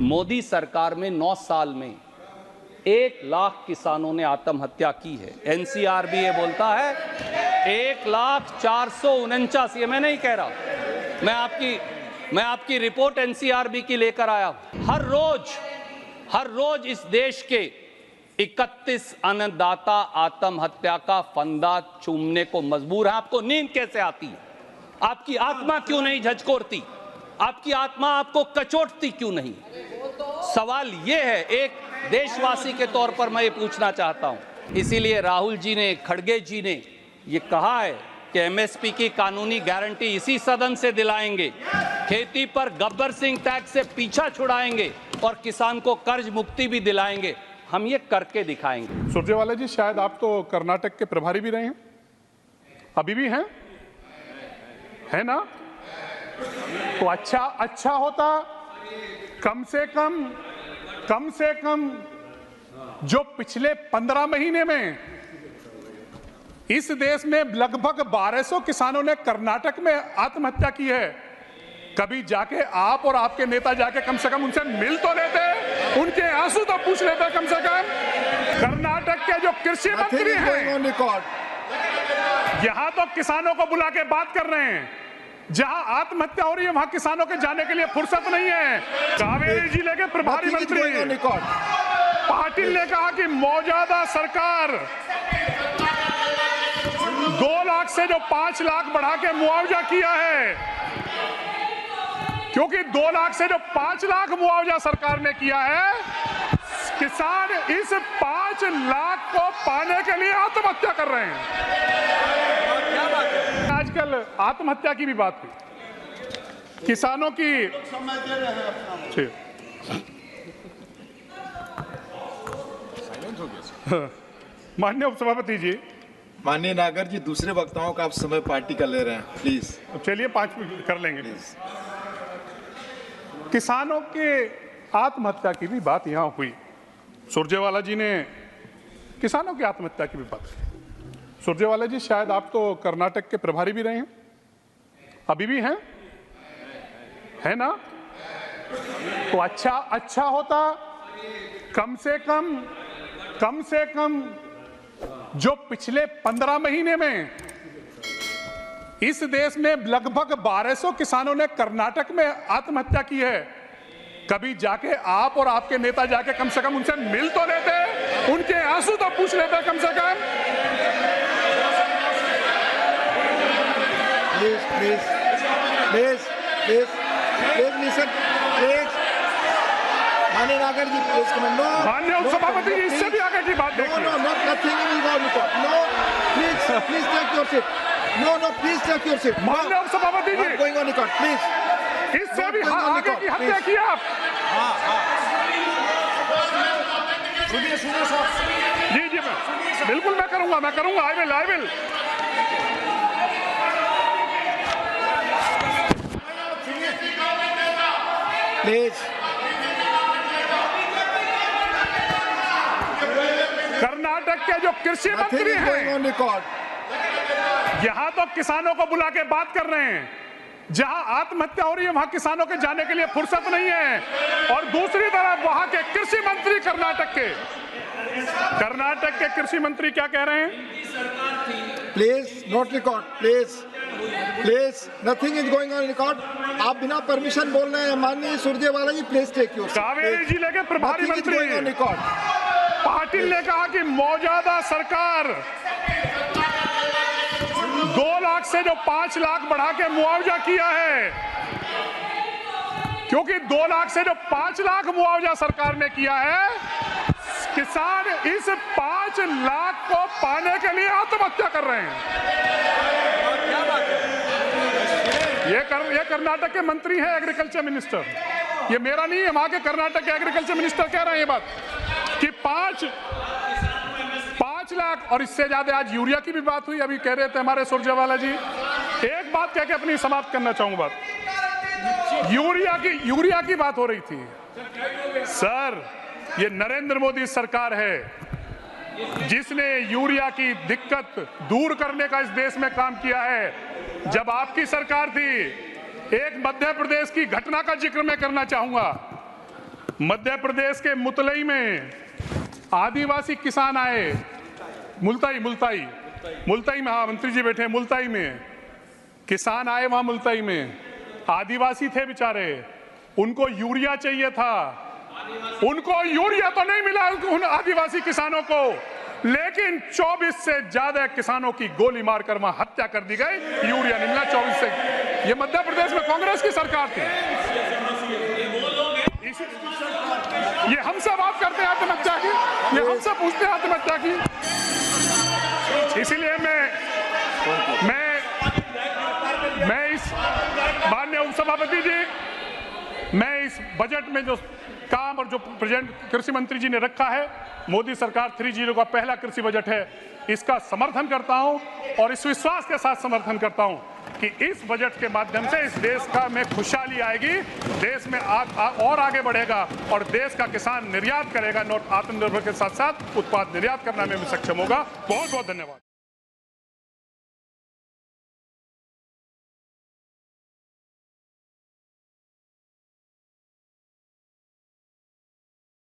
मोदी सरकार में 9 साल में 1 लाख किसानों ने आत्महत्या की है। एनसीआर भी ये बोलता है 1,04,49, ये मैं नहीं कह रहा, मैं आपकी रिपोर्ट एनसीआरबी की लेकर आया हूं। हर रोज इस देश के 31 अन्नदाता आत्महत्या का फंदा चूमने को मजबूर है। आपको नींद कैसे आती है? आपकी आत्मा क्यों नहीं झकझोरती? आपकी आत्मा आपको कचोटती क्यों नहीं? सवाल यह है, एक देशवासी के तौर पर मैं ये पूछना चाहता हूं। इसीलिए राहुल जी ने, खड़गे जी ने ये कहा है कि एमएसपी की कानूनी गारंटी इसी सदन से दिलाएंगे, खेती पर गब्बर सिंह टैक्स से पीछा छुड़ाएंगे और किसान को कर्ज मुक्ति भी दिलाएंगे। हम ये करके दिखाएंगे। सुरजेवाला जी, शायद आप तो कर्नाटक के प्रभारी भी रहे हैं, अभी भी हैं, है ना? तो अच्छा होता कम से कम जो पिछले 15 महीने में इस देश में लगभग 1200 किसानों ने कर्नाटक में आत्महत्या की है, कभी जाके आप और आपके नेता जाके कम से कम उनसे मिल तो लेते, उनके आंसू तो पूछ लेते कम से कम। कर्नाटक के जो कृषि मंत्री हैं यहां तो किसानों को बुला के बात कर रहे हैं, जहां आत्महत्या हो रही है वहां किसानों के जाने के लिए फुर्सत नहीं है। कावेरी जिले के प्रभारी मंत्री पाटिल ने कहा कि मौजूदा सरकार 2 लाख से जो 5 लाख बढ़ा के मुआवजा किया है, क्योंकि 2 लाख से जो 5 लाख मुआवजा सरकार ने किया है, किसान इस 5 लाख को पाने के लिए आत्महत्या कर रहे हैं। आजकल आत्महत्या की भी बात हुई, किसानों की। माननीय उपसभापति जी, माननीय नागर जी, दूसरे वक्ताओं का आप समय पार्टी का ले रहे हैं, प्लीज। चलिए 5 मिनट कर लेंगे। किसानों के आत्महत्या की भी बात यहां हुई, सुरजेवाला जी ने किसानों की आत्महत्या की भी बात की। सुरजेवाला जी, शायद आप तो कर्नाटक के प्रभारी भी रहे हैं, अभी भी हैं, है ना? तो अच्छा होता कम से कम जो पिछले 15 महीने में इस देश में लगभग 1200 किसानों ने कर्नाटक में आत्महत्या की है, कभी जाके आप और आपके नेता जाके कम से कम उनसे मिल तो लेते, उनके आंसू तो पूछ लेते कम से कम। Please listen, please. माननीय नागर जी, प्लीज कमेंट। नो, माननीय उपसभापति जी, इससे भी आगे की बात देखिए। No, nothing in your record. No, please take your seat. No, please take your seat. माननीय उपसभापति ji, going on record, please. इससे भी आगे की हत्या की आप। सुनिए सर। जी, बिल्कुल मैं करूंगा, आई विल। प्लीज। कर्नाटक के जो कृषि मंत्री हैं यहां तो किसानों को बुला के बात कर रहे हैं, जहां आत्महत्या हो रही है वहां किसानों के जाने के लिए फुर्सत नहीं है। और दूसरी तरफ वहां के कृषि मंत्री कर्नाटक के कृषि मंत्री क्या कह रहे हैं? Please note record, please nothing is going on record. आप बिना परमिशन बोल रहे हैं। माननीय सुरजेवाला जी, प्लीज टेक योर। कावेरी जिले के प्रभारी मंत्री पाटिल ने कहा कि मौजूदा सरकार 2 लाख से जो 5 लाख बढ़ा के मुआवजा किया है, क्योंकि 2 लाख से जो 5 लाख मुआवजा सरकार ने किया है, किसान इस 5 लाख को पाने के लिए आत्महत्या कर रहे हैं। ये कर्नाटक के मंत्री हैं, एग्रीकल्चर मिनिस्टर, ये मेरा नहीं है, वहां के कर्नाटक के एग्रीकल्चर मिनिस्टर कह रहे हैं ये बात कि 5 लाख और इससे ज्यादा। आज यूरिया की भी बात हुई, अभी कह रहे थे हमारे सुरजेवाला जी। एक बात कह के अपनी समाप्त करना चाहूंगा बात, यूरिया की बात हो रही थी। सर, ये नरेंद्र मोदी सरकार है जिसने यूरिया की दिक्कत दूर करने का इस देश में काम किया है। जब आपकी सरकार थी, एक मध्य प्रदेश की घटना का जिक्र मैं करना चाहूंगा। मध्य प्रदेश के मुतलई में आदिवासी किसान आए, मुल्ताई में, हाँ मंत्री जी बैठे, मुल्ताई में किसान आए, वहां मुल्ताई में आदिवासी थे बेचारे, उनको यूरिया चाहिए था, उनको यूरिया तो नहीं मिला उन आदिवासी किसानों को, लेकिन 24 से ज्यादा किसानों की गोली मारकर वहां हत्या कर दी गई, यूरिया नहीं मिला 24 से। ये मध्य प्रदेश में कांग्रेस की सरकार थी। ये हमसे बात करते हैं आत्महत्या की, ये हमसे पूछते हैं आत्महत्या की। इसीलिए मैं इस माननीय उपसभापति जी, मैं इस बजट में जो काम और जो प्रेजेंट कृषि मंत्री जी ने रखा है, मोदी सरकार 3.0 का पहला कृषि बजट है, इसका समर्थन करता हूं और इस विश्वास के साथ समर्थन करता हूं कि इस बजट के माध्यम से इस देश का में खुशहाली आएगी, देश में और आगे बढ़ेगा और देश का किसान निर्यात करेगा, आत्मनिर्भर के साथ साथ उत्पाद निर्यात करने में भी सक्षम होगा। बहुत बहुत धन्यवाद।